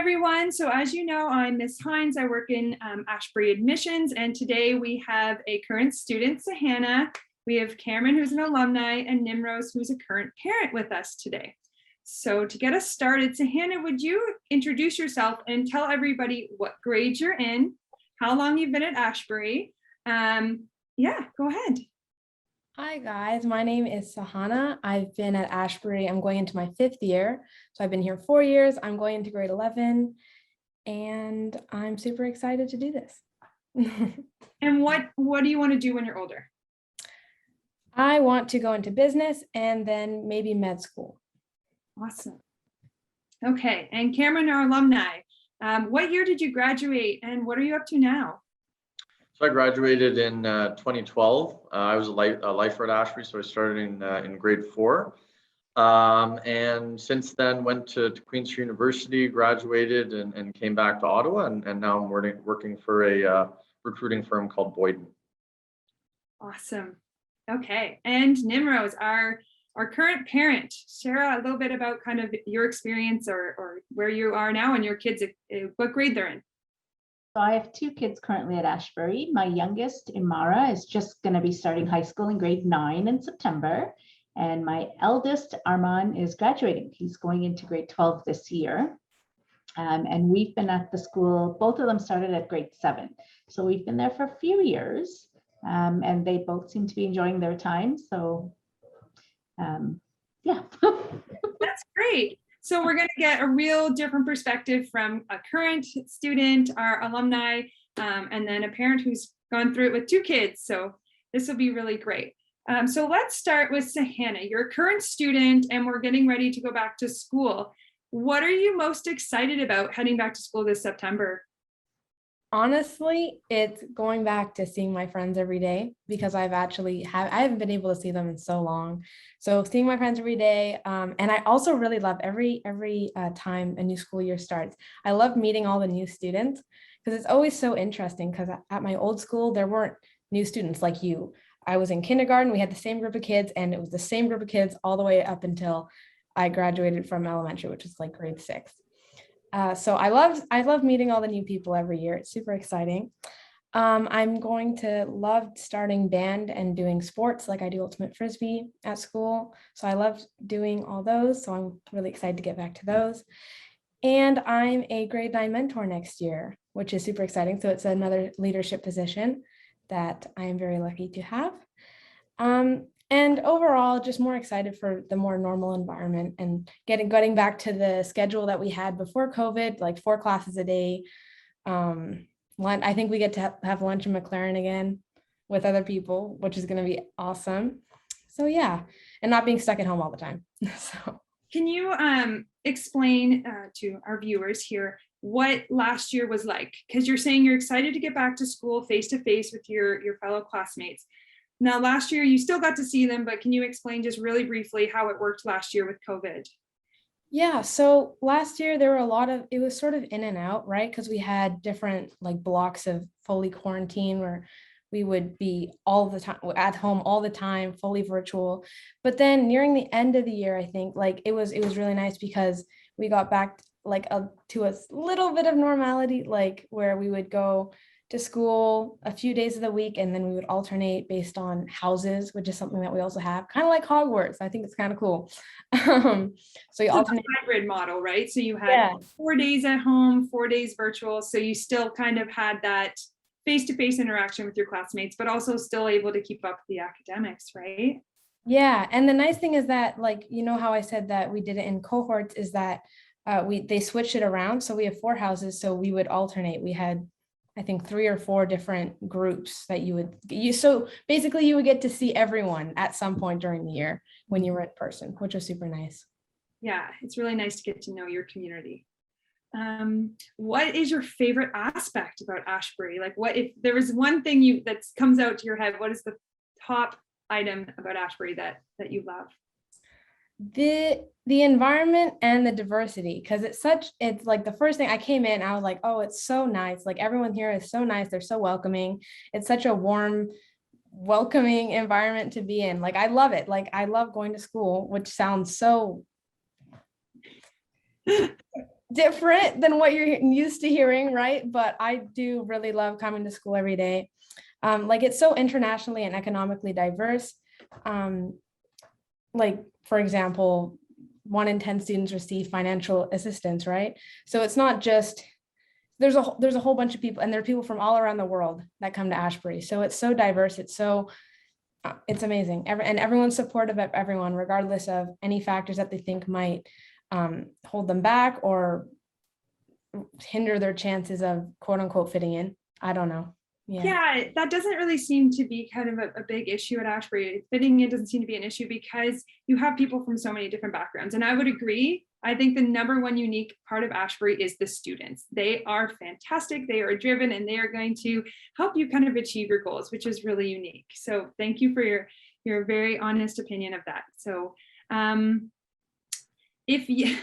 everyone. So as you know, I'm Miss Hines. I work in Ashbury admissions, and today we have a current student, Sahana. We have Cameron, who's an alumni, and Nimrose, who's a current parent with us today. So to get us started, Sahana, would you introduce yourself and tell everybody what grade you're in, how long you've been at Ashbury? Yeah, go ahead. Hi guys, my name is Sahana. I've been at Ashbury. I'm going into my 5th year. So I've been here 4 years. I'm going into grade 11 and I'm super excited to do this. And what do you want to do when you're older? I want to go into business and then maybe med school. Awesome. Okay, and Cameron, our alumni, what year did you graduate and what are you up to now? So I graduated in 2012. I was a lifer at Ashbury, so I started in grade 4. And since then went to Queen's University, graduated and came back to Ottawa, and now I'm working for a recruiting firm called Boyden. Awesome. Okay, and Nimrose, our current parent, share a little bit about kind of your experience or where you are now and your kids, what grade they're in. So I have 2 kids currently at Ashbury. My youngest, Imara, is just going to be starting high school in grade 9 in September. And my eldest, Arman, is graduating. He's going into grade 12 this year. And we've been at the school, both of them started at grade 7. So we've been there for a few years, and they both seem to be enjoying their time. So yeah. That's great. So we're going to get a real different perspective from a current student, our alumni, and then a parent who's gone through it with 2 kids. So this will be really great. So let's start with Sahana. You're a current student and we're getting ready to go back to school. What are you most excited about heading back to school this September? Honestly, it's going back to seeing my friends every day because I haven't been able to see them in so long. So seeing my friends every day, and I also really love every time a new school year starts. I love meeting all the new students because it's always so interesting because at my old school, there weren't new students like you. I was in kindergarten, we had the same group of kids and it was the same group of kids all the way up until I graduated from elementary, which is like grade 6. So I love meeting all the new people every year. It's super exciting. I'm going to love starting band and doing sports like I do ultimate frisbee at school. So I love doing all those. So I'm really excited to get back to those. And I'm a grade 9 mentor next year, which is super exciting. So it's another leadership position that I am very lucky to have. And overall, just more excited for the more normal environment and getting back to the schedule that we had before COVID, like 4 classes a day. I think we get to have lunch in McLaren again with other people, which is going to be awesome. So yeah, and not being stuck at home all the time. So can you explain to our viewers here what last year was like? Because you're saying you're excited to get back to school face to face with your fellow classmates. Now, last year, you still got to see them, but can you explain just really briefly how it worked last year with COVID? Yeah, so last year there were it was sort of in and out, right? Because we had different like blocks of fully quarantine where we would be all the time at home all the time, fully virtual. But then nearing the end of the year, I think like it was really nice because we got back like to a little bit of normality, like where we would go to school a few days of the week and then we would alternate based on houses, which is something that we also have, kind of like Hogwarts. I think it's kind of cool. So you alternate. Hybrid model, right? So you had 4 days at home, 4 days virtual. So you still kind of had that face-to-face interaction with your classmates, but also still able to keep up with the academics, right? Yeah, and the nice thing is that, like, you know how I said that we did it in cohorts, is that they switched it around. So we have 4 houses, so we would alternate. We had, I think, 3 or 4 different groups that so basically you would get to see everyone at some point during the year when you were in person, which was super nice. Yeah, it's really nice to get to know your community. What is your favorite aspect about Ashbury? Like, what if there was one thing that comes out to your head, what is the top item about Ashbury that you love? The environment and the diversity, because it's like the first thing I came in, I was like, oh, it's so nice. Like everyone here is so nice. They're so welcoming. It's such a warm, welcoming environment to be in. Like, I love it. Like, I love going to school, which sounds so different than what you're used to hearing, right? But I do really love coming to school every day. Like it's so internationally and economically diverse. Like, for example, 1 in 10 students receive financial assistance, right? So it's not just, there's a whole bunch of people, and there are people from all around the world that come to Ashbury. So it's so diverse. It's amazing. And everyone's supportive of everyone, regardless of any factors that they think might hold them back or hinder their chances of quote unquote fitting in. I don't know. Yeah, that doesn't really seem to be kind of a big issue at Ashbury. Fitting in doesn't seem to be an issue because you have people from so many different backgrounds. And I would agree. I think the number one unique part of Ashbury is the students. They are fantastic. They are driven and they are going to help you kind of achieve your goals, which is really unique. So thank you for your very honest opinion of that. So if you,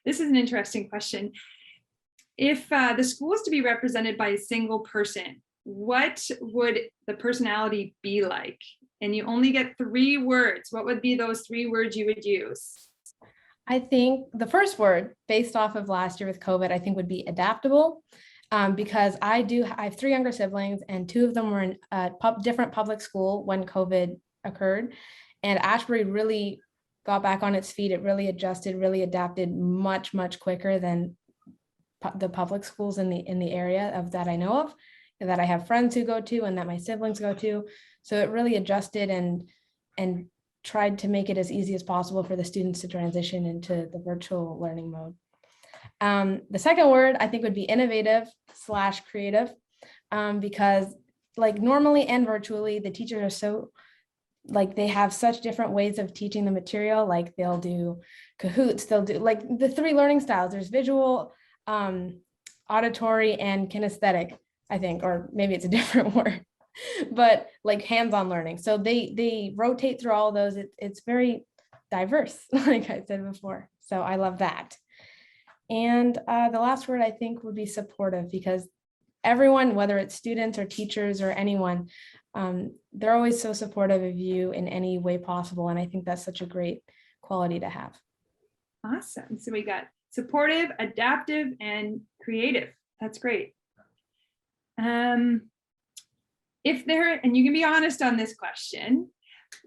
this is an interesting question. If the school is to be represented by a single person, what would the personality be like? And you only get 3 words. What would be those 3 words you would use? I think the first word, based off of last year with COVID, I think would be adaptable, because I have 3 younger siblings, and 2 of them were in a different public school when COVID occurred. And Ashbury really got back on its feet. It really adjusted, really adapted much, much quicker than the public schools in the area of that I know of, and that I have friends who go to and that my siblings go to. So it really adjusted and tried to make it as easy as possible for the students to transition into the virtual learning mode. The second word I think would be innovative/creative, because like normally and virtually, the teachers are so, like they have such different ways of teaching the material. Like they'll do Kahoots, they'll do like the 3 learning styles. There's visual, auditory, and kinesthetic, I think, or maybe it's a different word, but like hands-on learning. So they rotate through all of those. It's very diverse, like I said before. So I love that. And the last word I think would be supportive, because everyone, whether it's students or teachers or anyone, they're always so supportive of you in any way possible. And I think that's such a great quality to have. Awesome. So we got supportive, adaptive, and creative. That's great. If there, and you can be honest on this question,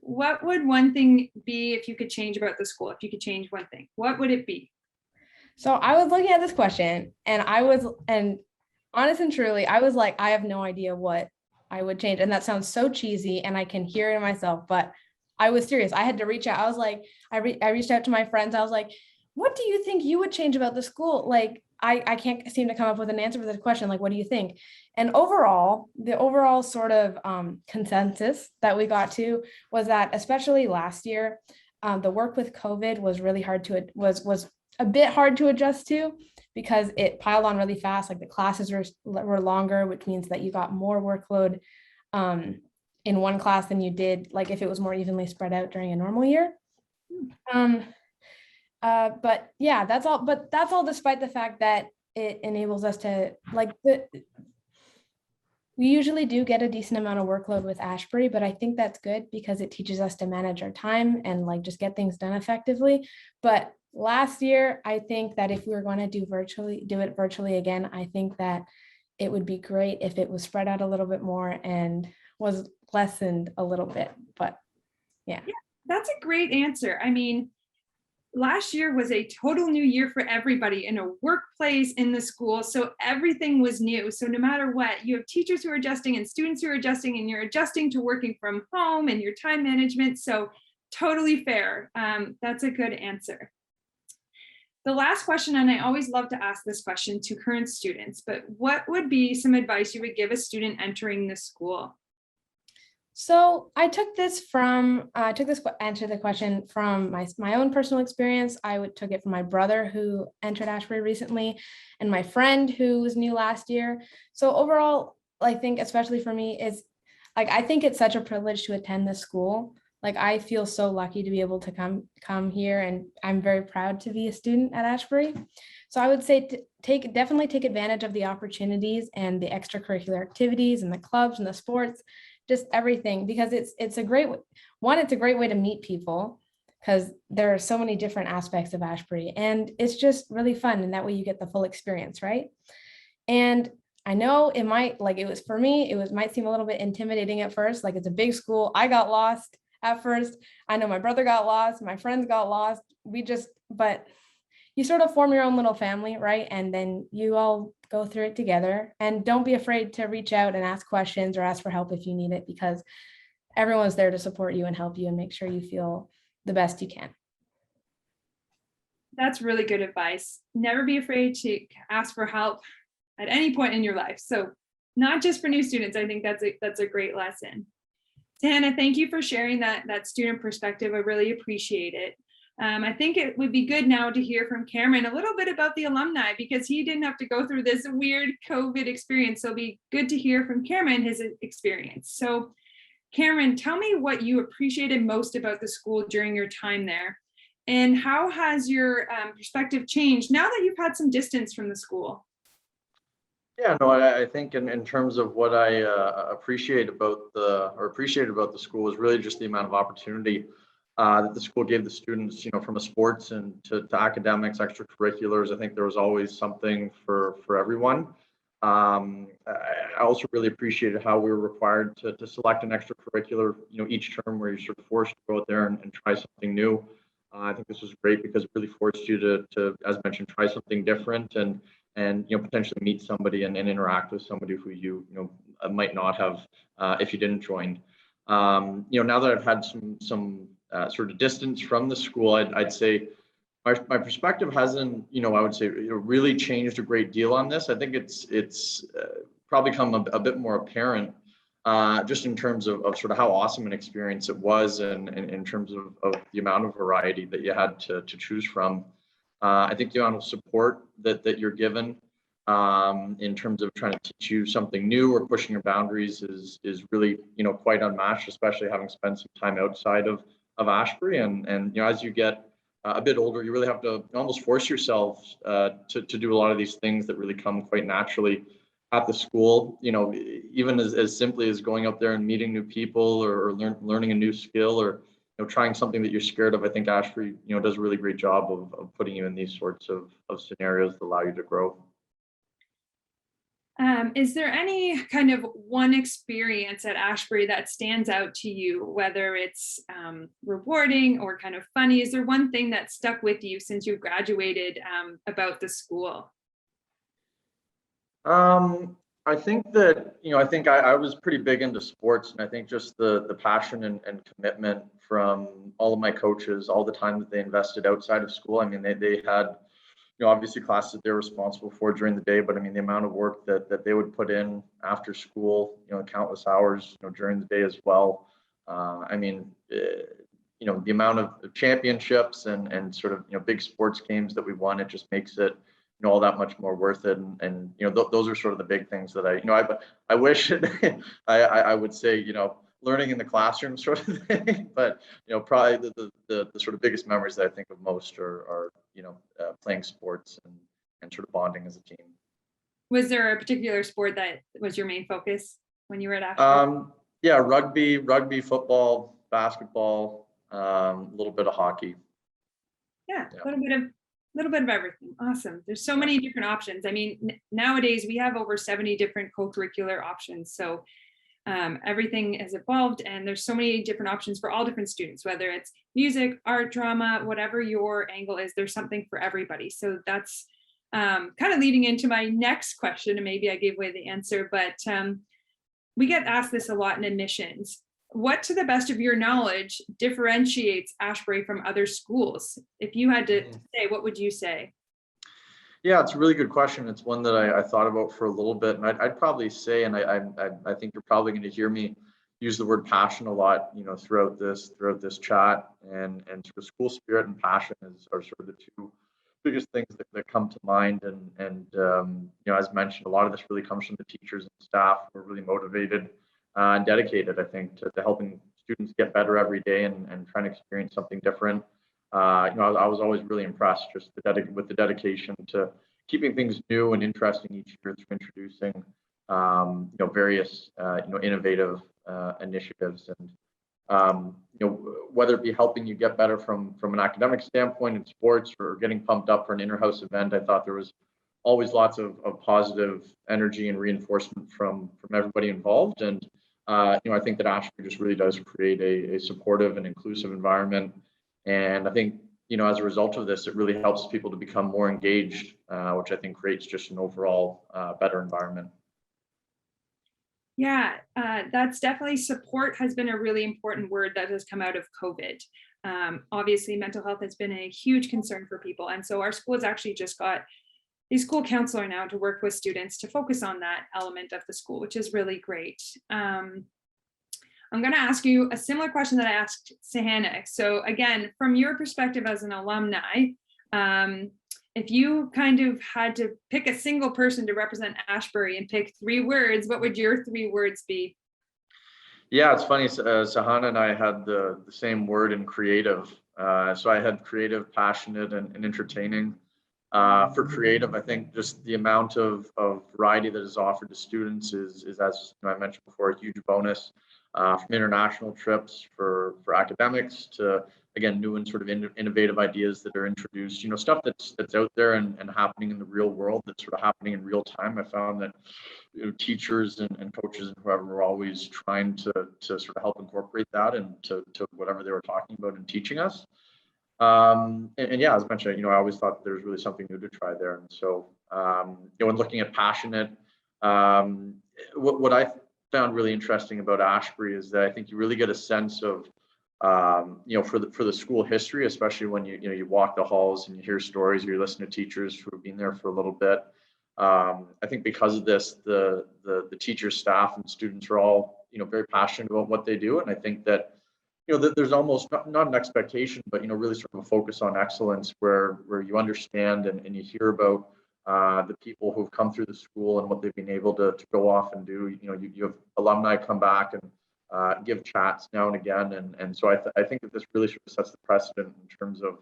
what would one thing be if you could change about the school? If you could change one thing, what would it be? So I was looking at this question, and honest and truly, I was like, I have no idea what I would change. And that sounds so cheesy, and I can hear it in myself, but I was serious. I had to reach out. I was like, I reached out to my friends. I was like, what do you think you would change about the school? Like, I can't seem to come up with an answer for this question. Like, what do you think? And the overall sort of consensus that we got to was that, especially last year, the work with COVID was really was a bit hard to adjust to, because it piled on really fast. Like the classes were longer, which means that you got more workload in one class than you did like if it was more evenly spread out during a normal year. But yeah, that's all. But that's all despite the fact that it enables us to we usually do get a decent amount of workload with Ashbury, but I think that's good because it teaches us to manage our time and like just get things done effectively. But last year, I think that if we were going to do it virtually again, I think that it would be great if it was spread out a little bit more and was lessened a little bit. But yeah, that's a great answer. I mean, last year was a total new year for everybody in a workplace, in the school. So everything was new. So no matter what, you have teachers who are adjusting and students who are adjusting, and you're adjusting to working from home and your time management. So totally fair. That's a good answer. The last question, and I always love to ask this question to current students, but what would be some advice you would give a student entering the school? So I took this answer the question from my own personal experience. I took it from my brother who entered Ashbury recently, and my friend who was new last year. So overall, I think especially for me, is like, I think it's such a privilege to attend this school. Like I feel so lucky to be able to come here, and I'm very proud to be a student at Ashbury. So I would say definitely take advantage of the opportunities and the extracurricular activities and the clubs and the sports, just everything, because it's a great way to meet people, because there are so many different aspects of Ashbury, and it's just really fun. And that way you get the full experience, right? And I know it might, like it was for me, might seem a little bit intimidating at first. Like, it's a big school. I got lost at first. I know my brother got lost, my friends got lost. But you sort of form your own little family, right? And then you all go through it together. And don't be afraid to reach out and ask questions or ask for help if you need it, because everyone's there to support you and help you and make sure you feel the best you can. That's really good advice. Never be afraid to ask for help at any point in your life. So not just for new students, I think that's a great lesson. Hannah, thank you for sharing that student perspective. I really appreciate it. I think it would be good now to hear from Cameron a little bit about the alumni, because he didn't have to go through this weird COVID experience. So it'll be good to hear from Cameron his experience. So Cameron, tell me what you appreciated most about the school during your time there, and how has your perspective changed now that you've had some distance from the school? Yeah, no, I think in terms of what I appreciated about the school is really just the amount of opportunity that the school gave the students, from a sports and to academics, extracurriculars. I think there was always something for everyone. I also really appreciated how we were required to select an extracurricular, each term, where you're sort of forced to go out there and try something new. I think this was great because it really forced you to, as mentioned, try something different and potentially meet somebody and interact with somebody who you might not have if you didn't join. Now that I've had some sort of distance from the school, I'd say my perspective hasn't, I would say, really changed a great deal on this. I think it's probably become a bit more apparent just in terms of sort of how awesome an experience it was, and in terms of the amount of variety that you had to choose from. I think the amount of support that you're given in terms of trying to teach you something new or pushing your boundaries is really, quite unmatched, especially having spent some time outside of Ashbury. And as you get a bit older, you really have to almost force yourself to do a lot of these things that really come quite naturally at the school. Even as simply as going up there and meeting new people, or learning a new skill, or trying something that you're scared of. I think Ashbury does a really great job of putting you in these sorts of scenarios that allow you to grow. Is there any kind of one experience at Ashbury that stands out to you, whether it's rewarding or kind of funny? Is there one thing that stuck with you since you graduated about the school? I think that, I was pretty big into sports, and I think just the passion and commitment from all of my coaches, all the time that they invested outside of school. I mean, they had, obviously classes that they're responsible for during the day, but I mean, the amount of work that they would put in after school, countless hours, during the day as well. The amount of championships and sort of, big sports games that we won, it just makes it, all that much more worth it. And those are sort of the big things that I wish I would say, learning in the classroom sort of thing, but probably the sort of biggest memories that I think of most are playing sports and sort of bonding as a team. Was there a particular sport that was your main focus when you were at Ashbury? Yeah, rugby, football, basketball, a little bit of hockey. Yeah, a little bit of everything. Awesome. There's so many different options. I mean, nowadays we have over 70 different co-curricular options. So everything has evolved, and there's so many different options for all different students, whether it's music, art, drama, whatever your angle is, there's something for everybody. So that's kind of leading into my next question, and maybe I gave away the answer, but we get asked this a lot in admissions. What, to the best of your knowledge, differentiates Ashbury from other schools? If you had to say, what would you say? Yeah, it's a really good question. It's one that I thought about for a little bit, and I'd probably say, and I think you're probably going to hear me use the word passion a lot, throughout this chat, and sort of school spirit and passion are sort of the two biggest things that come to mind. And as mentioned, a lot of this really comes from the teachers and staff who are really motivated and dedicated, I think, to helping students get better every day and trying to experience something different. I was always really impressed just with the dedication to keeping things new and interesting each year through introducing various innovative initiatives. And whether it be helping you get better from an academic standpoint in sports or getting pumped up for an inter-house event. I thought there was always lots of positive energy and reinforcement from everybody involved. And I think that Ashbury just really does create a supportive and inclusive environment. And I think, as a result of this, it really helps people to become more engaged, which I think creates just an overall better environment. Yeah, that's definitely, support has been a really important word that has come out of COVID. Obviously, mental health has been a huge concern for people. And so our school has actually just got a school counselor now to work with students to focus on that element of the school, which is really great. I'm going to ask you a similar question that I asked Sahana. So again, from your perspective as an alumni, if you kind of had to pick a single person to represent Ashbury and pick 3 words, what would your 3 words be? Yeah, it's funny. Sahana and I had the same word in creative. So I had creative, passionate, and entertaining. For creative, I think just the amount of variety that is offered to students is as I mentioned before, a huge bonus. From international trips for academics to, again, new and sort of innovative ideas that are introduced, stuff that's out there and happening in the real world, that's sort of happening in real time. I found that teachers and coaches and whoever were always trying to sort of help incorporate that into whatever they were talking about and teaching us. And yeah, as I mentioned, I always thought there was really something new to try there. And so, when looking at passionate, what I found really interesting about Ashbury is that I think you really get a sense of, for the school history, especially when you walk the halls and you hear stories, or you listen to teachers who have been there for a little bit. I think because of this, the teachers, staff, and students are all very passionate about what they do, and I think that there's almost not an expectation, but really sort of a focus on excellence, where you understand and you hear about the people who've come through the school and what they've been able to go off and do. You have alumni come back and give chats now and again, and so I think that this really sort of sets the precedent in terms of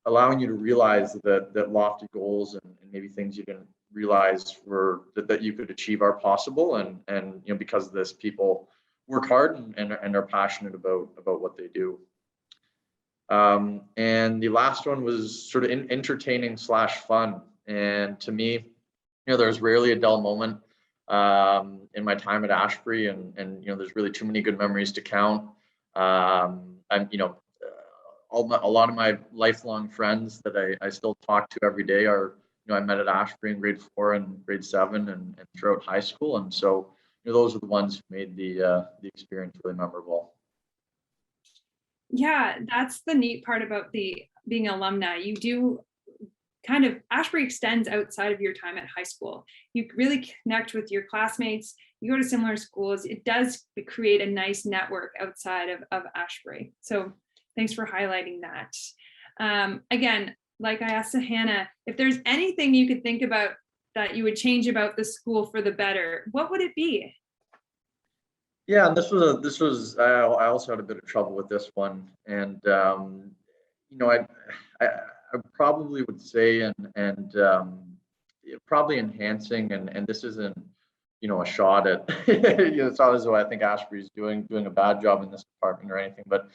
allowing you to realize that lofty goals and maybe things you didn't realize that you could achieve are possible, and because of this, people work hard and are passionate about what they do. And the last one was sort of entertaining / fun. And to me, there's rarely a dull moment in my time at Ashbury, and there's really too many good memories to count. I'm a lot of my lifelong friends that I still talk to every day are I met at Ashbury in grade 4 and grade 7 and throughout high school, and so those are the ones who made the experience really memorable. Yeah, that's the neat part about being alumni. You do kind of, Ashbury extends outside of your time at high school. You really connect with your classmates. You go to similar schools. It does create a nice network outside of Ashbury. So thanks for highlighting that. Again, like I asked Hannah, if there's anything you could think about that you would change about the school for the better, what would it be? Yeah, and this was I also had a bit of trouble with this one, and I probably would say and probably enhancing, and this isn't a shot at it's not as though I think Ashbury is doing a bad job in this department or anything, but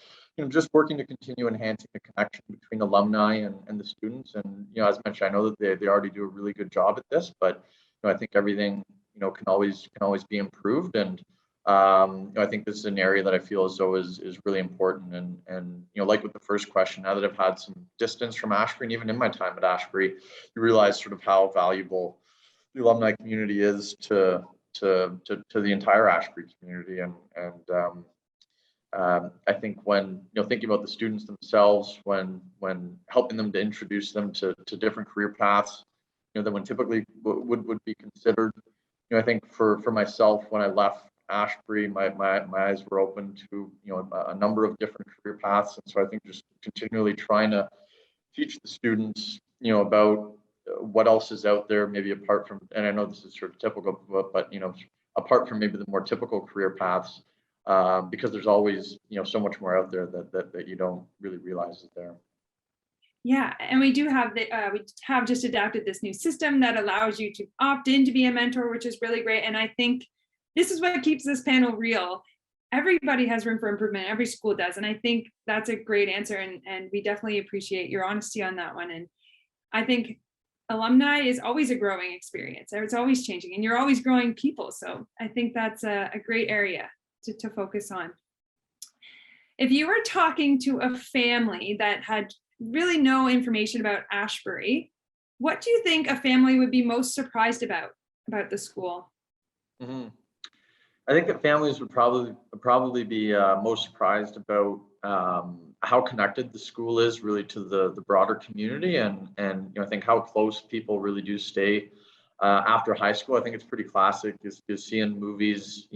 just working to continue enhancing the connection between alumni and the students. And as mentioned, I know that they already do a really good job at this, but I think everything can always be improved. And I think this is an area that I feel as though is really important. And like with the first question, now that I've had some distance from Ashbury, and even in my time at Ashbury, you realize sort of how valuable the alumni community is to the entire Ashbury community. And I think when thinking about the students themselves, when helping them to introduce them to different career paths, that one typically would be considered. I think for myself, when I left Ashbury, my eyes were open to a number of different career paths, and so I think just continually trying to teach the students about what else is out there, maybe apart from, and I know this is sort of typical, but apart from maybe the more typical career paths, because there's always so much more out there that you don't really realize is there. Yeah, and we do have we have just adapted this new system that allows you to opt in to be a mentor, which is really great. And I think this is what keeps this panel real. everybody has room for improvement. Every school does. And I think that's a great answer. And we definitely appreciate your honesty on that one. And I think alumni is always a growing experience. It's always changing and you're always growing people. So I think that's a great area to focus on. If you were talking to a family that had really no information about Ashbury, what do you think a family would be most surprised about the school? Mhm. I think that families would probably be most surprised about how connected the school is really to the broader community, and I think how close people really do stay after high school. I think it's pretty classic is seeing movies,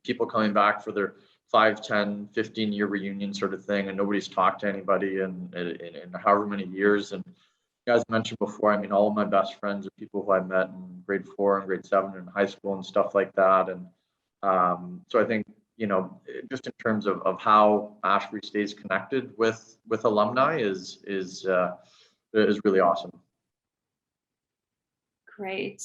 people coming back for their 5, 10, 15-year reunion sort of thing, and nobody's talked to anybody in however many years. And as I mentioned before, I mean, all of my best friends are people who I met in grade 4 and grade 7 in high school and stuff like that. And so I think, just in terms of how Ashbury stays connected with alumni is really awesome. Great.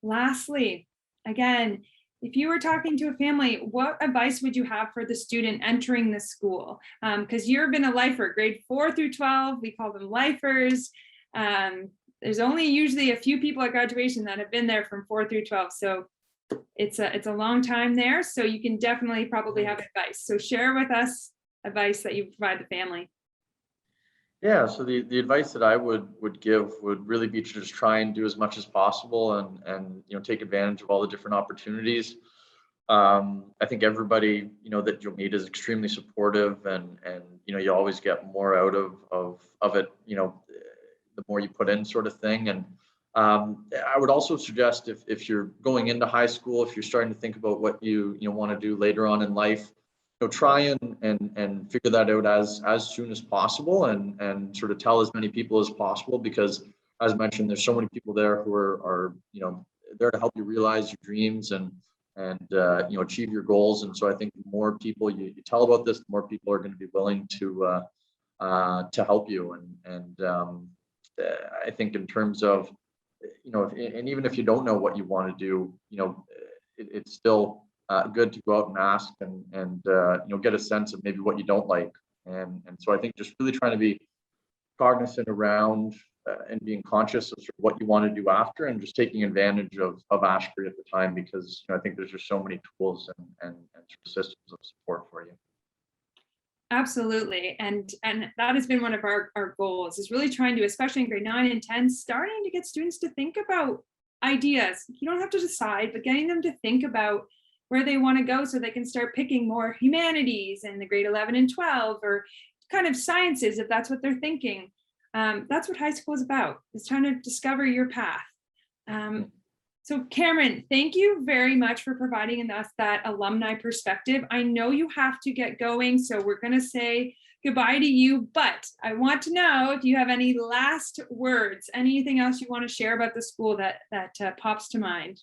Lastly, again, if you were talking to a family, what advice would you have for the student entering the school? Because you've been a lifer, grade 4 through 12, we call them lifers. There's only usually a few people at graduation that have been there from 4 through 12. So it's a long time there. So you can definitely probably have advice. So share with us advice that you provide the family. Yeah, so the advice that I would give would really be to just try and do as much as possible and take advantage of all the different opportunities. I think everybody that you'll meet is extremely supportive, and you always get more out of it, the more you put in, sort of thing. And I would also suggest if you're going into high school, if you're starting to think about what you want to do later on in life, try and figure that out as soon as possible, and sort of tell as many people as possible, because as mentioned, there's so many people there who are there to help you realize your dreams and achieve your goals. And so I think the more people you tell about this, the more people are going to be willing to help you. And I think in terms of and even if you don't know what you want to do, it's still good to go out and ask and get a sense of maybe what you don't like. And so I think just really trying to be cognizant around and being conscious of sort of what you want to do after, and just taking advantage of Ashbury at the time, because I think there's just so many tools and sort of systems of support for you. Absolutely. And that has been one of our goals, is really trying to, especially in grade 9 and 10, starting to get students to think about ideas. You don't have to decide, but getting them to think about where they want to go so they can start picking more humanities in the grade 11 and 12, or kind of sciences, if that's what they're thinking. That's what high school is about, is trying to discover your path. So Cameron, thank you very much for providing us that alumni perspective. I know you have to get going, so we're going to say goodbye to you, but I want to know if you have any last words, anything else you want to share about the school that pops to mind.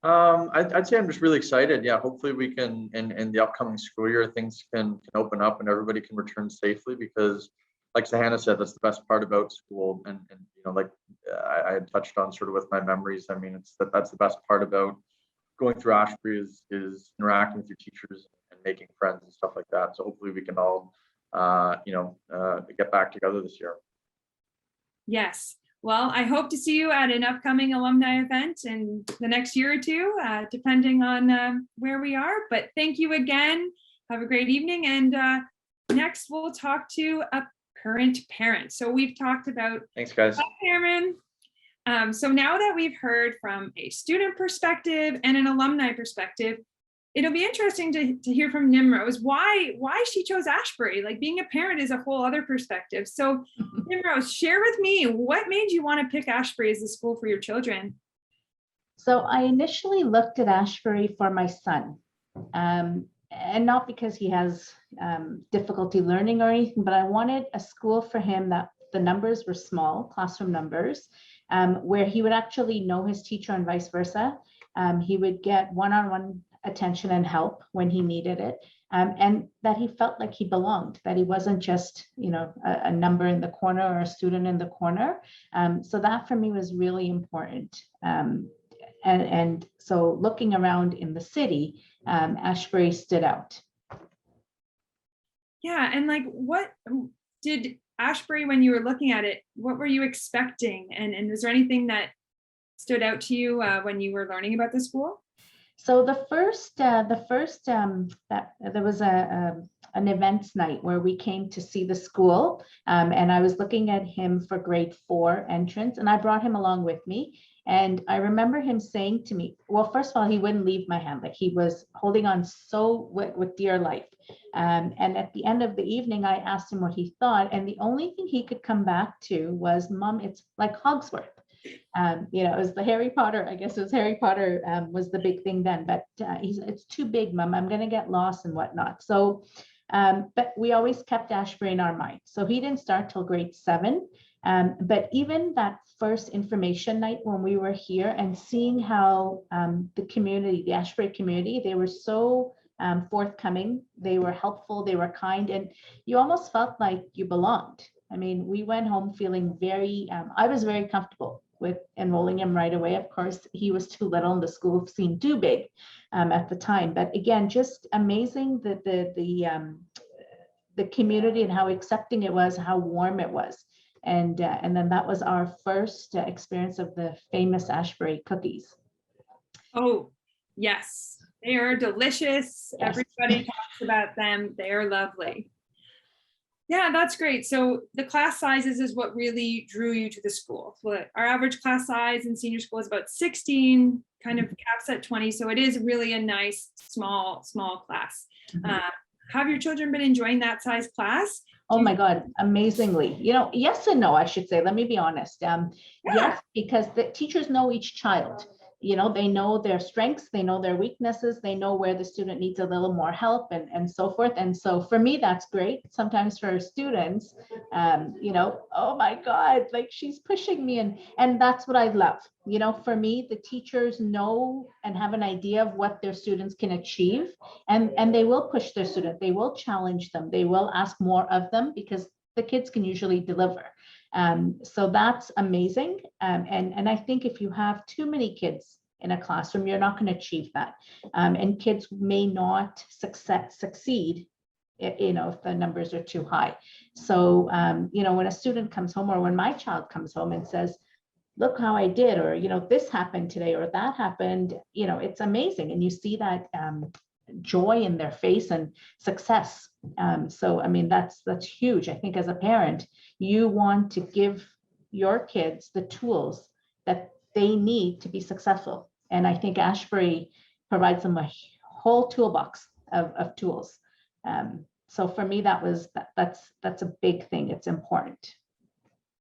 I'd say I'm just really excited. Yeah, hopefully we can, in the upcoming school year, things can open up and everybody can return safely, because like Sahana said, that's the best part about school. And like I had touched on sort of with my memories. I mean, that's the best part about going through Ashbury is interacting with your teachers and making friends and stuff like that. So hopefully we can all, get back together this year. Yes. Well, I hope to see you at an upcoming alumni event in the next year or two, depending on where we are. But thank you again. Have a great evening. And next, we'll talk to a current parent. So we've talked about. Thanks, guys. Hi, Cameron. So now that we've heard from a student perspective and an alumni perspective, it'll be interesting to hear from Nimrose why she chose Ashbury. Like, being a parent is a whole other perspective. So Nimrose, share with me, what made you want to pick Ashbury as the school for your children? So I initially looked at Ashbury for my son, and not because he has difficulty learning or anything, but I wanted a school for him that the numbers were small, classroom numbers, where he would actually know his teacher and vice versa. He would get one-on-one attention and help when he needed it, and that he felt like he belonged, that he wasn't just a number in the corner or a student in the corner. So that for me was really important. And so looking around in the city, Ashbury stood out. Yeah, and like, what did Ashbury, when you were looking at it, what were you expecting? And was there anything that stood out to you when you were learning about the school? So the first that there was an events night where we came to see the school, and I was looking at him for grade 4 entrance, and I brought him along with me. And I remember him saying to me, well, first of all, he wouldn't leave my hand, like he was holding on so with dear life. And at the end of the evening, I asked him what he thought, and the only thing he could come back to was, Mom, it's like Hogsworth. You know, it was the Harry Potter, I guess it was Harry Potter was the big thing then, but it's too big, Mom, I'm going to get lost and whatnot. So, but we always kept Ashbury in our mind. So he didn't start till grade 7. But even that first information night when we were here and seeing how the community, the Ashbury community, they were so forthcoming, they were helpful, they were kind, and you almost felt like you belonged. I mean, we went home feeling very, I was very comfortable with enrolling him right away. Of course, he was too little and the school seemed too big at the time. But again, just amazing that the community and how accepting it was, how warm it was. And then that was our first experience of the famous Ashbury cookies. Oh, yes, they are delicious. Yes. Everybody talks about them. They are lovely. Yeah, that's great. So the class sizes is what really drew you to the school. So our average class size in senior school is about 16, kind of caps at 20. So it is really a nice, small class. Mm-hmm. Have your children been enjoying that size class? Oh my God, amazingly. You know, yes and no, I should say, let me be honest. Yes, because the teachers know each child. You know, they know their strengths, they know their weaknesses, they know where the student needs a little more help and so forth. And so for me, that's great. Sometimes for students, you know, oh my God, like she's pushing me. And that's what I love. You know, for me, the teachers know and have an idea of what their students can achieve. And they will push their student, they will challenge them, they will ask more of them because the kids can usually deliver. So that's amazing. And I think if you have too many kids in a classroom, you're not going to achieve that. And kids may not succeed, you know, if the numbers are too high. So, you know, when a student comes home or when my child comes home and says, look how I did, or, you know, this happened today or that happened, you know, it's amazing. And you see that joy in their face and success. So, I mean, that's huge. I think as a parent, you want to give your kids the tools that they need to be successful. And I think Ashbury provides them a whole toolbox of tools. So for me, that's a big thing. It's important.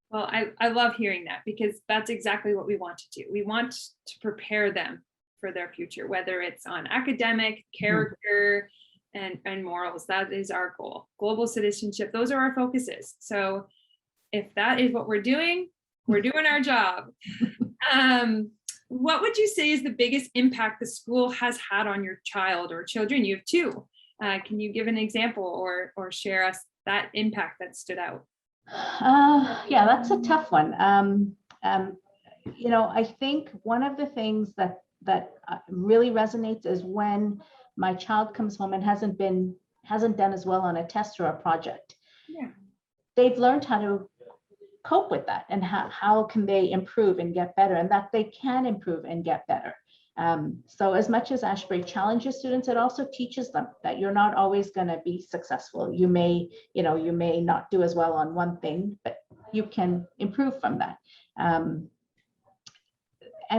Well, I love hearing that because that's exactly what we want to do. We want to prepare them for their future, whether it's on academic, character, and morals. That is our goal. Global citizenship, those are our focuses. So if that is what we're doing our job. What would you say is the biggest impact the school has had on your child or children? You have 2. Can you give an example or share us that impact that stood out? Yeah, that's a tough one. You know, I think one of the things that really resonates is when my child comes home and hasn't done as well on a test or a project. Yeah. They've learned how to cope with that and how can they improve and get better, and that they can improve and get better. So as much as Ashbury challenges students, it also teaches them that you're not always going to be successful. You may not do as well on one thing, but you can improve from that. And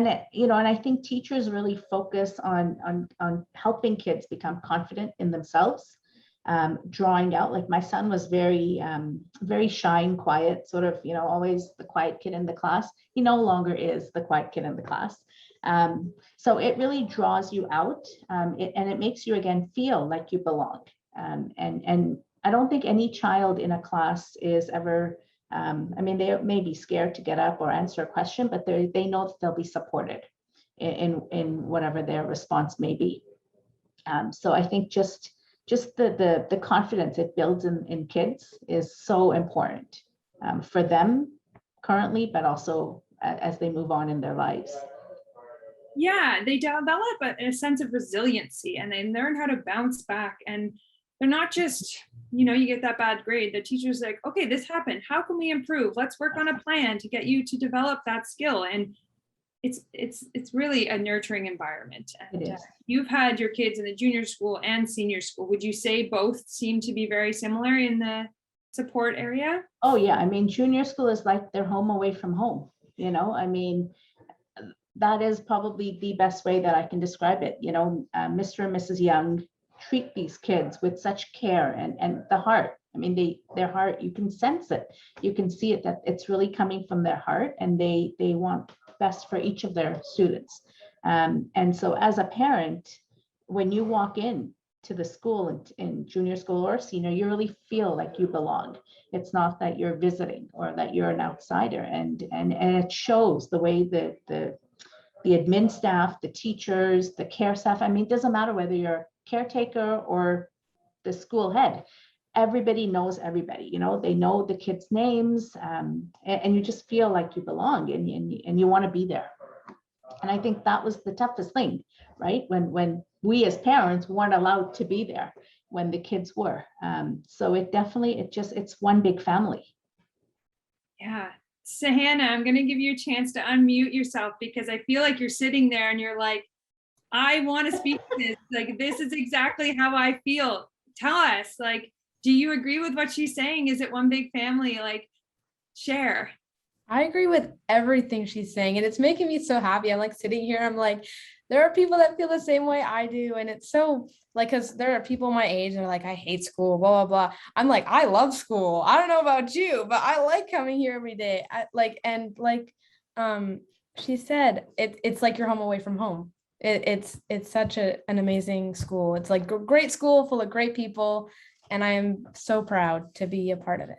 I think teachers really focus on helping kids become confident in themselves, drawing out. Like my son was very shy and quiet, sort of, always the quiet kid in the class. He no longer is the quiet kid in the class. So it really draws you out, and it makes you again feel like you belong. And I don't think any child in a class is ever, they may be scared to get up or answer a question, but they know that they'll be supported in whatever their response may be. So I think just the confidence it builds in kids is so important for them currently, but also as they move on in their lives. Yeah, they develop a sense of resiliency and they learn how to bounce back. And they're not just, you get that bad grade. The teacher's like, okay, this happened. How can we improve? Let's work on a plan to get you to develop that skill. And it's really a nurturing environment. And It is. you've had your kids in the junior school and senior school. Would you say both seem to be very similar in the support area? Oh, yeah. I mean, junior school is like their home away from home. I mean, that is probably the best way that I can describe it. Mr. and Mrs. Young treat these kids with such care and the heart. I mean, their heart, you can sense it. You can see it, that it's really coming from their heart, and they want best for each of their students. And so as a parent, when you walk in to the school in junior school or senior, you really feel like you belong. It's not that you're visiting or that you're an outsider. And it shows the way that the admin staff, the teachers, the care staff. I mean, it doesn't matter whether you're a caretaker or the school head. Everybody knows everybody. They know the kids' names, and you just feel like you belong and you want to be there. And I think that was the toughest thing, right? When we as parents weren't allowed to be there when the kids were. So it's one big family. Yeah. So Hannah, I'm going to give you a chance to unmute yourself because I feel like you're sitting there and you're like, I want to speak to this. Like, this is exactly how I feel. Tell us, like, do you agree with what she's saying? Is it one big family? Like, share. I agree with everything she's saying, and it's making me so happy. I'm like sitting here, I'm like, there are people that feel the same way I do. And it's so like, because there are people my age that are like, I hate school, blah, blah, blah. I'm like, I love school. I don't know about you, but I like coming here every day. She said, it's like you're home away from home. It's such an amazing school. It's like a great school full of great people. And I am so proud to be a part of it.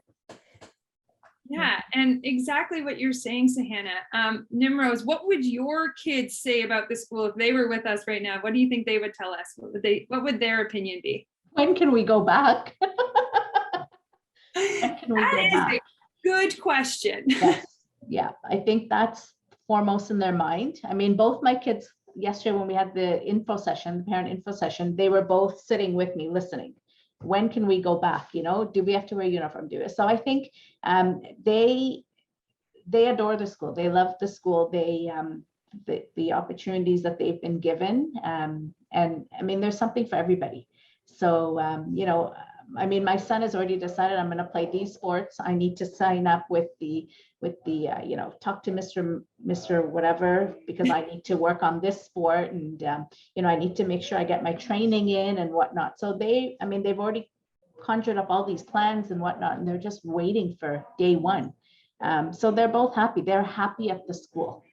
Yeah, and exactly what you're saying, Sahana. Nimrose, what would your kids say about the school if they were with us right now? What do you think they would tell us? What would their opinion be? When can we go back? When can we That go is back? a good question. Yes. Yeah, I think that's foremost in their mind. I mean, both my kids yesterday when we had the parent info session, they were both sitting with me listening. When can we go back? Do we have to wear a uniform? So I think they adore the school. They love the school. They the opportunities that they've been given. And I mean, there's something for everybody. So I mean, my son has already decided I'm going to play these sports. I need to sign up with the talk to Mr. whatever, because I need to work on this sport, and I need to make sure I get my training in and whatnot. So they've already conjured up all these plans and whatnot, and they're just waiting for day one. So they're both happy. They're happy at the school.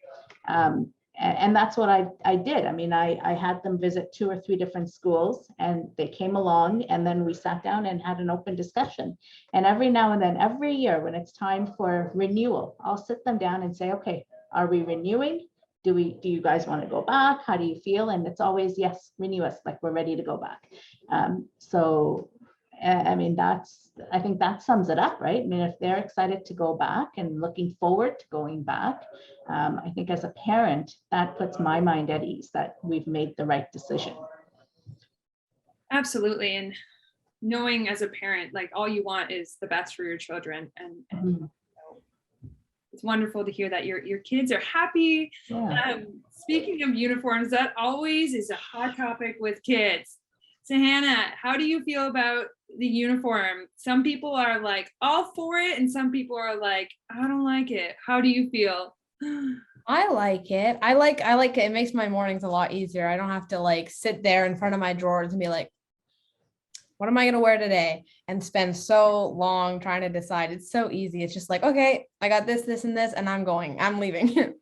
And that's what I did. I mean, I had them visit 2 or 3 different schools, and they came along, and then we sat down and had an open discussion. And every now and then, every year when it's time for renewal, I'll sit them down and say, okay, are we renewing? Do you guys want to go back? How do you feel? And it's always, yes, renew us, like we're ready to go back. So I mean, I think that sums it up, right? I mean, if they're excited to go back and looking forward to going back, I think as a parent, that puts my mind at ease that we've made the right decision. Absolutely. And knowing as a parent, like all you want is the best for your children. And it's wonderful to hear that your kids are happy. Yeah. Speaking of uniforms, that always is a hot topic with kids. So Hannah, how do you feel about the uniform? Some people are like all for it, and some people are like, I don't like it. How do you feel? I like it. I like it. It makes my mornings a lot easier. I don't have to like sit there in front of my drawers and be like, what am I going to wear today? And spend so long trying to decide. It's so easy. It's just like, okay, I got this, and this, and I'm leaving.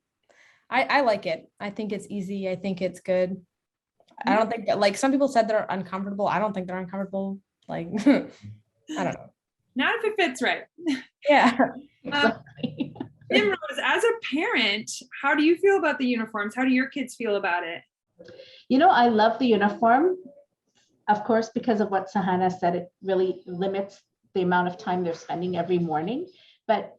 I like it. I think it's easy. I think it's good. I don't think that, like, some people said they're uncomfortable. I don't think they're uncomfortable. Like, I don't know. Not if it fits right. Yeah. Exactly. Nimrose, as a parent, how do you feel about the uniforms? How do your kids feel about it? I love the uniform, of course, because of what Sahana said. It really limits the amount of time they're spending every morning. But,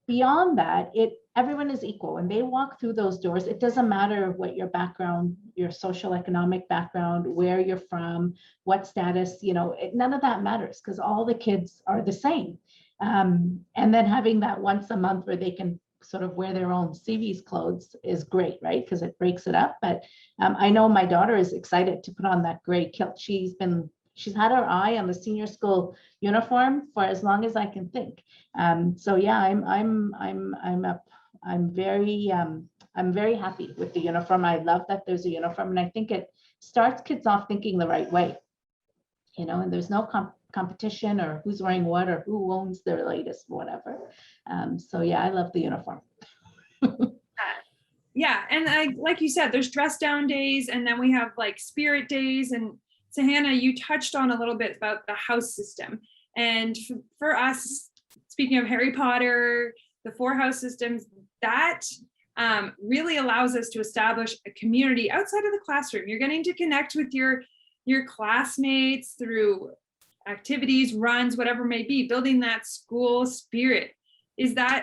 beyond that, everyone is equal. When they walk through those doors, it doesn't matter what your background, your social economic background, where you're from, what status, none of that matters, because all the kids are the same. And then having that once a month where they can sort of wear their own CV's clothes is great, right? Because it breaks it up. But I know my daughter is excited to put on that gray kilt. She's had her eye on the senior school uniform for as long as I can think. So yeah, I'm very happy with the uniform. I love that there's a uniform, and I think it starts kids off thinking the right way, and there's no competition or who's wearing what or who owns their latest whatever. So yeah, I love the uniform. Yeah, and like you said, there's dress down days, and then we have like spirit days. And so Hannah, you touched on a little bit about the house system, and for us, speaking of Harry Potter, the 4 house systems, that really allows us to establish a community outside of the classroom. You're getting to connect with your classmates through activities, runs, whatever it may be, building that school spirit.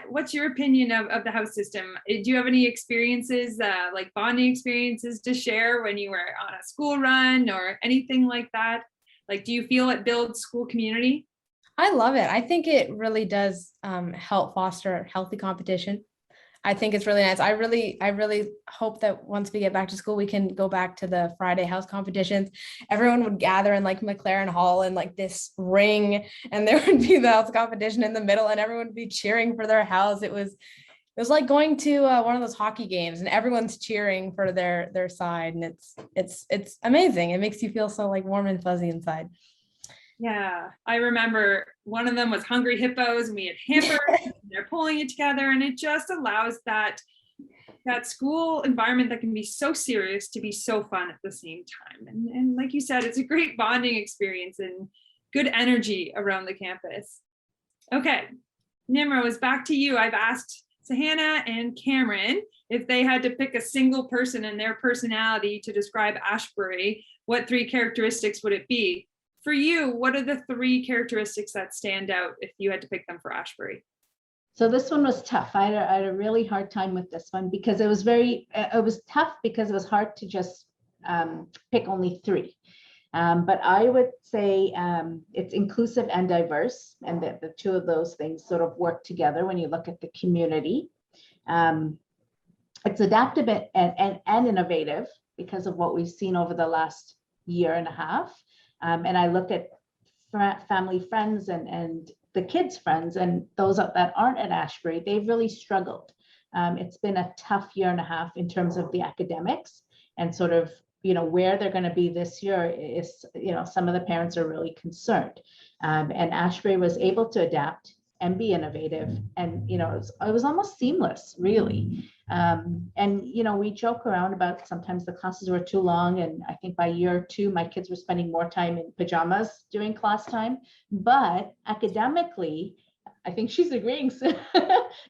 What's your opinion of the house system? Do you have any experiences, like bonding experiences to share when you were on a school run or anything like that? Like, do you feel it builds school community? I love it. I think it really does help foster healthy competition. I think it's really nice. I really hope that once we get back to school, we can go back to the Friday house competitions. Everyone would gather in like McLaren Hall in like this ring, and there would be the house competition in the middle, and everyone would be cheering for their house. It was like going to one of those hockey games, and everyone's cheering for their side, and it's amazing. It makes you feel so like warm and fuzzy inside. Yeah, I remember one of them was Hungry Hippos, and we had hampers, and they're pulling it together, and it just allows that school environment that can be so serious to be so fun at the same time. And like you said, it's a great bonding experience and good energy around the campus. Okay, Nimrose, back to you. I've asked Hannah and Cameron if they had to pick a single person and their personality to describe Ashbury, what 3 characteristics would it be? For you, what are the 3 characteristics that stand out if you had to pick them for Ashbury? So this one was tough. I had a really hard time with this one because it was tough because it was hard to just pick only 3. But I would say it's inclusive and diverse, and that the 2 of those things sort of work together when you look at the community. It's adaptive and innovative because of what we've seen over the last year and a half. And I look at family friends and the kids' friends and those that aren't at Ashbury, they've really struggled. It's been a tough year and a half in terms of the academics, and sort of, where they're going to be this year is, some of the parents are really concerned. And Ashbury was able to adapt and be innovative, and it was almost seamless, really. And we joke around about sometimes the classes were too long, and I think by year 2 my kids were spending more time in pajamas during class time. But academically, I think she's agreeing,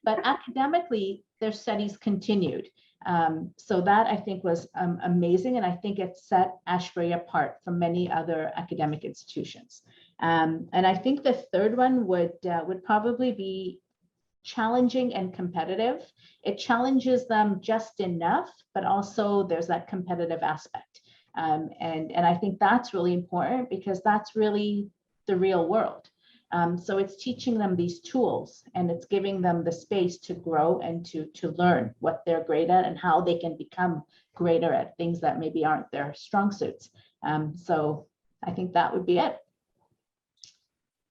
but academically their studies continued. So that I think was amazing, and I think it set Ashbury apart from many other academic institutions. And I think the third one would probably be challenging and competitive. It challenges them just enough, but also there's that competitive aspect. And I think that's really important because that's really the real world. So it's teaching them these tools, and it's giving them the space to grow and to learn what they're great at and how they can become greater at things that maybe aren't their strong suits. So I think that would be it.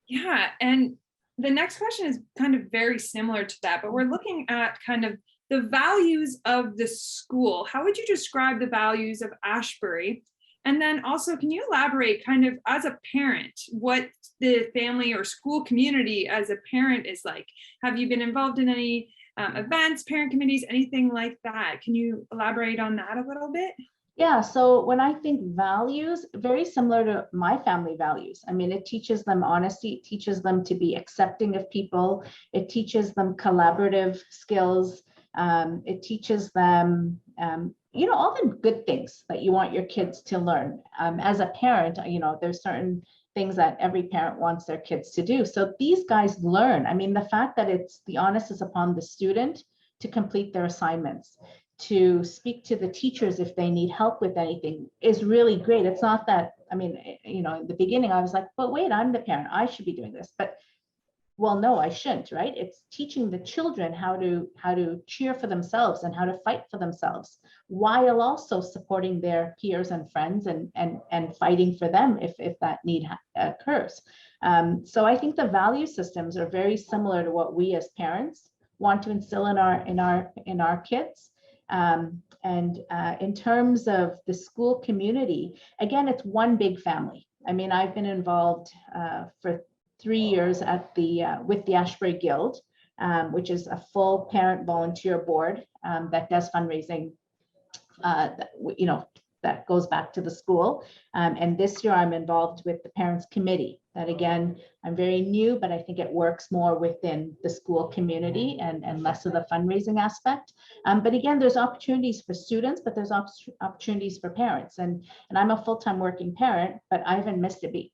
Yeah, and the next question is kind of very similar to that, but we're looking at kind of the values of the school. How would you describe the values of Ashbury? And then also, can you elaborate kind of as a parent, what the family or school community as a parent is like? Have you been involved in any events, parent committees, anything like that? Can you elaborate on that a little bit? Yeah, so when I think values, very similar to my family values. I mean, it teaches them honesty, it teaches them to be accepting of people, it teaches them collaborative skills, it teaches them, all the good things that you want your kids to learn. As a parent, there's certain things that every parent wants their kids to do. So these guys learn. I mean, the fact that the onus is upon the student to complete their assignments, to speak to the teachers if they need help with anything is really great. It's not that, I mean, in the beginning I was like, but wait, I'm the parent, I should be doing this. But well, no, I shouldn't, right? It's teaching the children how to cheer for themselves and how to fight for themselves, while also supporting their peers and friends and fighting for them if that need occurs. So I think the value systems are very similar to what we as parents want to instill in our kids. In terms of the school community, again, it's one big family. I mean, I've been involved for 3 years at with the Ashbury Guild, which is a full parent volunteer board that does fundraising, that goes back to the school. And this year I'm involved with the parents committee. That again, I'm very new, but I think it works more within the school community and less of the fundraising aspect. But again, there's opportunities for students, but there's opportunities for parents. And I'm a full-time working parent, but I haven't missed a beat.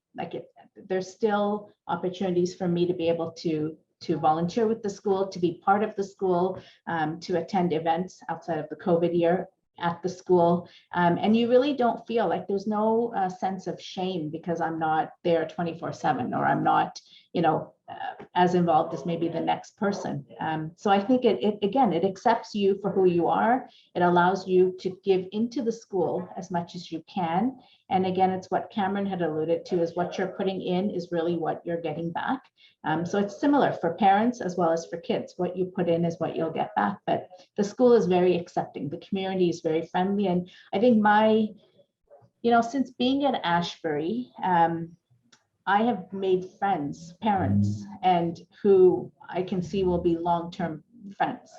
There's still opportunities for me to be able to volunteer with the school, to be part of the school, to attend events outside of the COVID year at the school. And you really don't feel like there's no sense of shame because I'm not there 24/7 or I'm not, as involved as maybe the next person. So I think it accepts you for who you are. It allows you to give into the school as much as you can. And again, it's what Cameron had alluded to, is what you're putting in is really what you're getting back. So it's similar for parents as well as for kids. What you put in is what you'll get back. But the school is very accepting. The community is very friendly. And I think since being at Ashbury, I have made friends, parents, and who I can see will be long-term friends.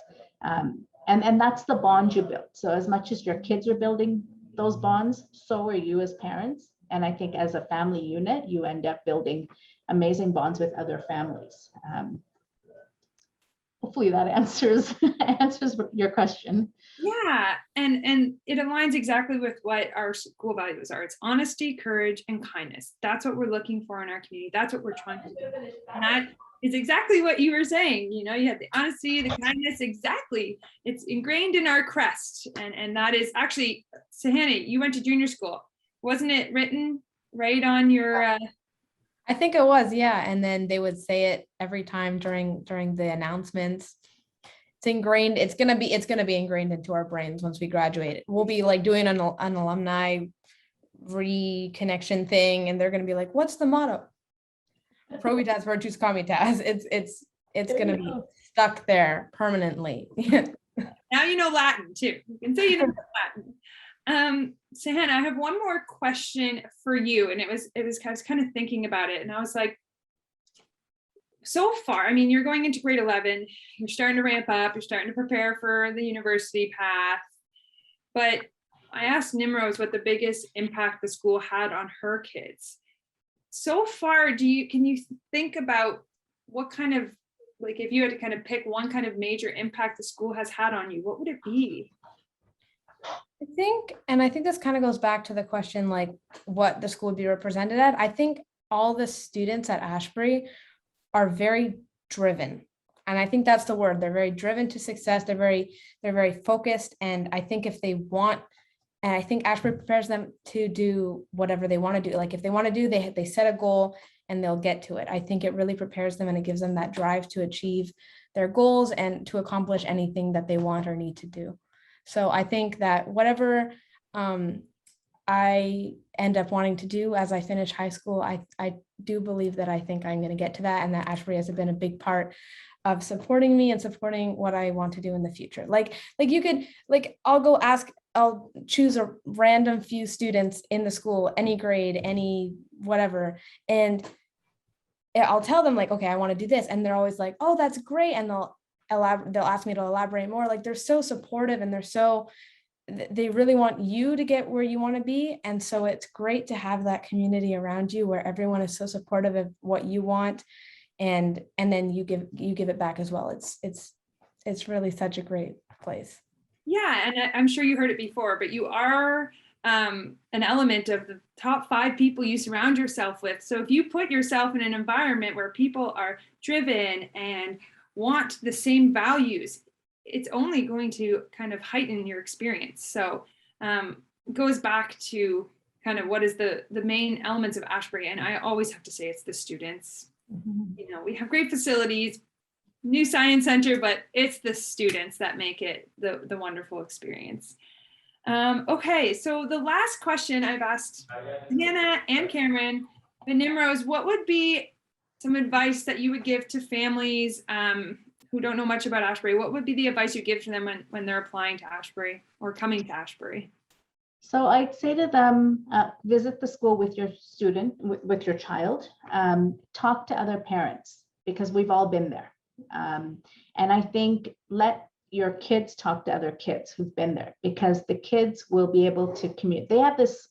And that's the bond you build. So as much as your kids are building those bonds, so are you as parents. And I think as a family unit, you end up building amazing bonds with other families. Hopefully that answers your question. Yeah, and it aligns exactly with what our school values are. It's honesty, courage, and kindness. That's what we're looking for in our community. That's what we're trying to do. And that is exactly what you were saying. You have the honesty, the kindness, exactly. It's ingrained in our crest. And that is actually, Sahana, you went to junior school. Wasn't it written right on your... I think it was, yeah. And then they would say it every time during the announcements. It's ingrained. It's gonna be ingrained into our brains once we graduate. We'll be like doing an alumni reconnection thing, and they're gonna be like, "What's the motto?" Probitas virtus comitas. It's gonna be stuck there permanently. Now you know Latin too. You can say you know Latin. Sahana, I have one more question for you, and I was kind of thinking about it, and I was like, so far, I mean, you're going into grade 11, you're starting to ramp up, you're starting to prepare for the university path, but I asked Nimrose what the biggest impact the school had on her kids. So far, can you think about what kind of, like, if you had to kind of pick one kind of major impact the school has had on you, what would it be? I think this kind of goes back to the question, like what the school would be represented at. I think all the students at Ashbury are very driven. And I think that's the word. They're very driven to success. They're very focused. And I think if they want, and I think Ashbury prepares them to do whatever they want to do. Like if they want to do, they set a goal and they'll get to it. I think it really prepares them and it gives them that drive to achieve their goals and to accomplish anything that they want or need to do. So I think that whatever I end up wanting to do as I finish high school, I do believe that I think I'm going to get to that, and that Ashbury has been a big part of supporting me and supporting what I want to do in the future. Like you could, like, I'll choose a random few students in the school, any grade, any whatever, and I'll tell them like, okay, I want to do this, and they're always like, oh, that's great, and they'll ask me to elaborate more. Like they're so supportive and they really want you to get where you want to be. And so it's great to have that community around you where everyone is so supportive of what you want. And then you give it back as well. It's really such a great place. Yeah. And I'm sure you heard it before, but you are an element of the top 5 people you surround yourself with. So if you put yourself in an environment where people are driven and want the same values, it's only going to kind of heighten your experience. So it goes back to kind of what is the main elements of Ashbury. And I always have to say it's the students. You know, we have great facilities, new science center, but it's the students that make it the wonderful experience. Okay, so the last question I've asked Hannah and Cameron, but Nimrose, what would be some advice that you would give to families who don't know much about Ashbury? What would be the advice you give to them when they're applying to Ashbury or coming to Ashbury? So I'd say to them, visit the school with your student, with your child, talk to other parents, because we've all been there. And I think let your kids talk to other kids who've been there, because the kids will be able to communicate. They have this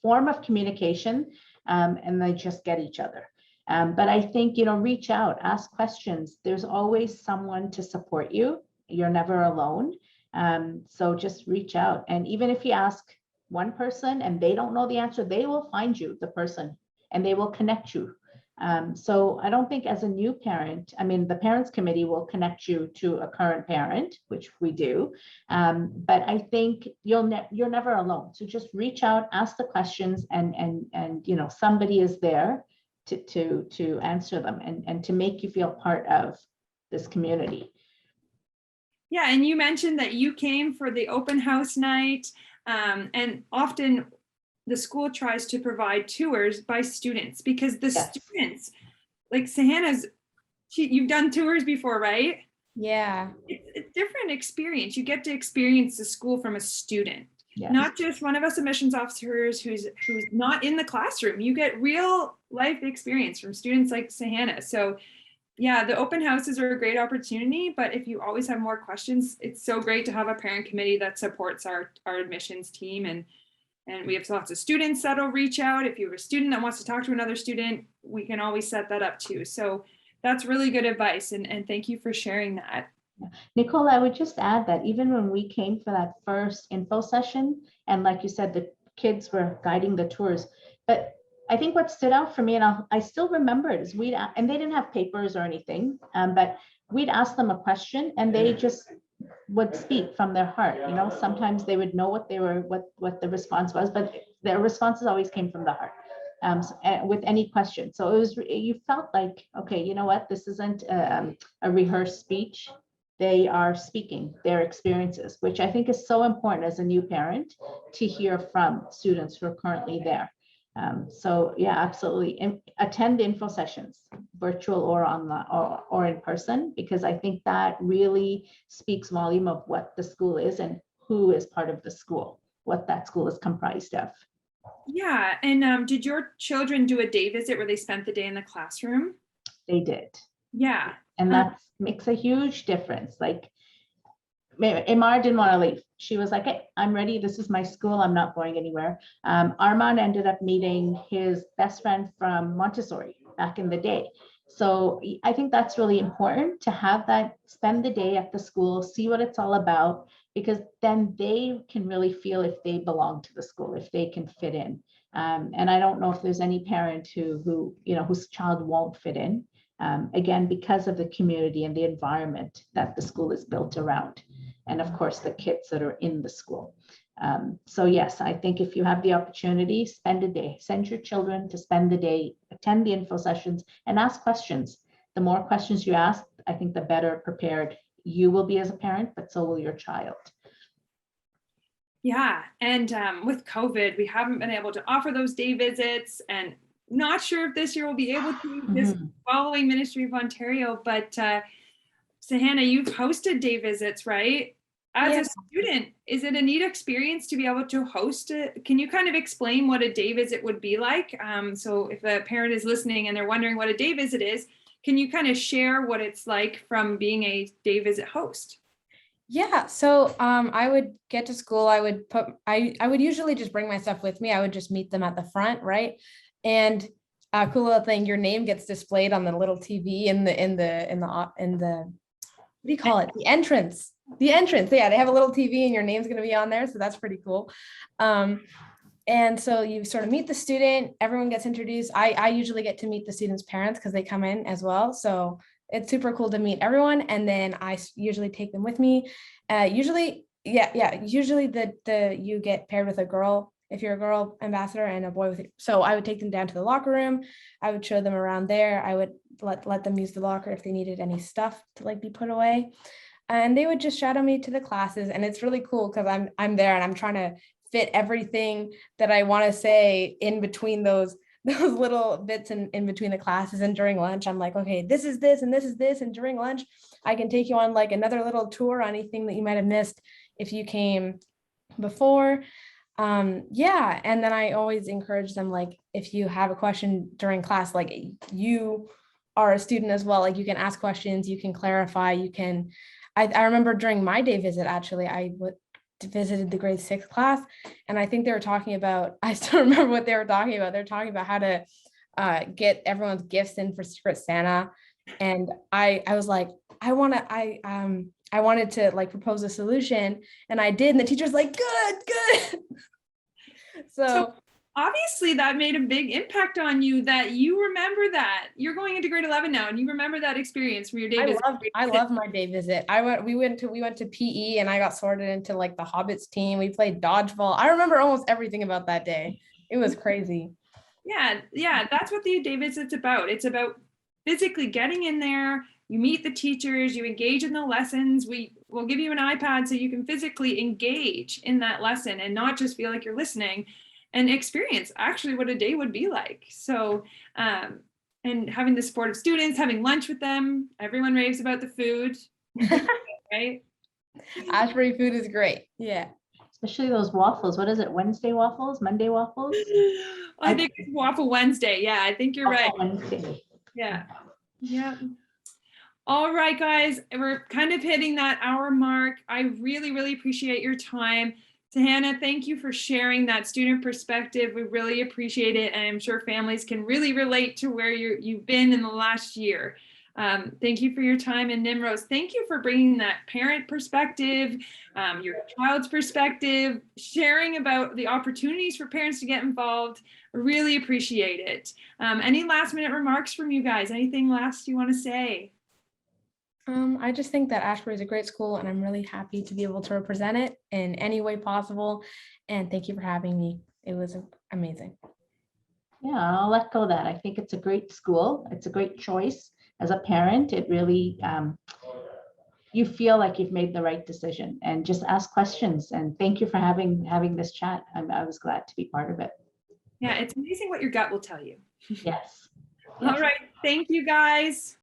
form of communication and they just get each other. But I think, you know, reach out, ask questions. There's always someone to support you. You're never alone. So just reach out. And even if you ask one person and they don't know the answer, they will find you the person and they will connect you. So I don't think as a new parent, I mean, the parents committee will connect you to a current parent, which we do. But I think you're never alone. So just reach out, ask the questions, and you know, somebody is there to answer them and to make you feel part of this community. Yeah, and you mentioned that you came for the open house night, and often the school tries to provide tours by students, because the students, like Sahana's, you've done tours before, right? Yeah. It's a different experience. You get to experience the school from a student, not just one of us admissions officers who's not in the classroom. You get real life experience from students like Sahana. So yeah, the open houses are a great opportunity, but if you always have more questions, it's so great to have a parent committee that supports our admissions team. And we have lots of students that'll reach out. If you have a student that wants to talk to another student, we can always set that up too. So that's really good advice. And thank you for sharing that. Nicole, I would just add that even when we came for that first info session, and like you said, the kids were guiding the tours, but I think what stood out for me, and I still remember it, is and they didn't have papers or anything, but we'd ask them a question and they just would speak from their heart. You know, sometimes they would know what the response was, but their responses always came from the heart. With any question. So you felt like, okay, you know what, this isn't a rehearsed speech. They are speaking their experiences, which I think is so important as a new parent to hear from students who are currently there. So yeah, absolutely. And attend the info sessions, virtual or online or in person, because I think that really speaks volume of what the school is and who is part of the school, what that school is comprised of. Yeah, and did your children do a day visit where they spent the day in the classroom? They did. Yeah. And that makes a huge difference. Like, Imar didn't want to leave. She was like, hey, I'm ready. This is my school. I'm not going anywhere. Armand ended up meeting his best friend from Montessori back in the day. So I think that's really important to have that, spend the day at the school, see what it's all about, because then they can really feel if they belong to the school, if they can fit in. And I don't know if there's any parent who you know, whose child won't fit in. Again, because of the community and the environment that the school is built around. And of course, the kids that are in the school. So yes, I think if you have the opportunity, spend a day, send your children to spend the day, attend the info sessions and ask questions. The more questions you ask, I think the better prepared you will be as a parent, but so will your child. Yeah, and with COVID, we haven't been able to offer those day visits, and not sure if this year we'll be able to, this following Ministry of Ontario, but Sahana, you've hosted day visits, right? As a student, is it a neat experience to be able to host it? Can you kind of explain what a day visit would be like? So if a parent is listening and they're wondering what a day visit is, can you kind of share what it's like from being a day visit host? Yeah, so I would get to school, I would usually just bring my stuff with me. I would just meet them at the front, right? And cool little thing, your name gets displayed on the little TV in the do you call it? The entrance. The entrance. Yeah, they have a little TV and your name's going to be on there. So that's pretty cool. And so you sort of meet the student, everyone gets introduced. I usually get to meet the students' parents because they come in as well. So it's super cool to meet everyone. And then I usually take them with me. Usually you get paired with a girl if you're a girl ambassador and a boy with. So I would take them down to the locker room. I would show them around there. I would let them use the locker if they needed any stuff to like be put away. And they would just shadow me to the classes. And it's really cool because I'm there and I'm trying to fit everything that I want to say in between those little bits in between the classes. And during lunch, I'm like, okay, this is this and this is this. And during lunch, I can take you on like another little tour on anything that you might have missed if you came before. Yeah. And then I always encourage them, like, if you have a question during class, like you are a student as well, like you can ask questions, you can clarify, you can, I remember during my day visit, actually, I visited the grade 6 class, and I think they were talking about, I still remember what they were talking about. They're talking about how to get everyone's gifts in for Secret Santa. And I was like, I wanted to like propose a solution, and I did, and the teacher's like, good. So obviously that made a big impact on you, that you remember that. You're going into grade 11 now and you remember that experience from your day visit. I love my day visit. We went to PE, and I got sorted into like the Hobbits team. We played dodgeball. I remember almost everything about that day. It was crazy. Yeah, that's what the day visit's about. It's about physically getting in there. You meet the teachers, you engage in the lessons. We'll give you an iPad so you can physically engage in that lesson and not just feel like you're listening, and experience actually what a day would be like. So, and having the support of students, having lunch with them, everyone raves about the food, right? Ashbury food is great. Yeah. Especially those waffles. What is it? Wednesday waffles? Monday waffles? I think it's Waffle Wednesday. Yeah, I think you're right. Wednesday. Yeah. All right, guys, we're kind of hitting that hour mark. I really, really appreciate your time. Hannah, thank you for sharing that student perspective. We really appreciate it. And I'm sure families can really relate to where you've been in the last year. Thank you for your time. And Nimrose, thank you for bringing that parent perspective, your child's perspective, sharing about the opportunities for parents to get involved. I really appreciate it. Any last minute remarks from you guys? Anything last you want to say? I just think that Ashbury is a great school, and I'm really happy to be able to represent it in any way possible. And thank you for having me. It was amazing. Yeah, I'll echo that. I think it's a great school. It's a great choice. As a parent, it really, you feel like you've made the right decision, and just ask questions. And thank you for having this chat. I was glad to be part of it. Yeah, it's amazing what your gut will tell you. Yes. All right. Thank you, guys.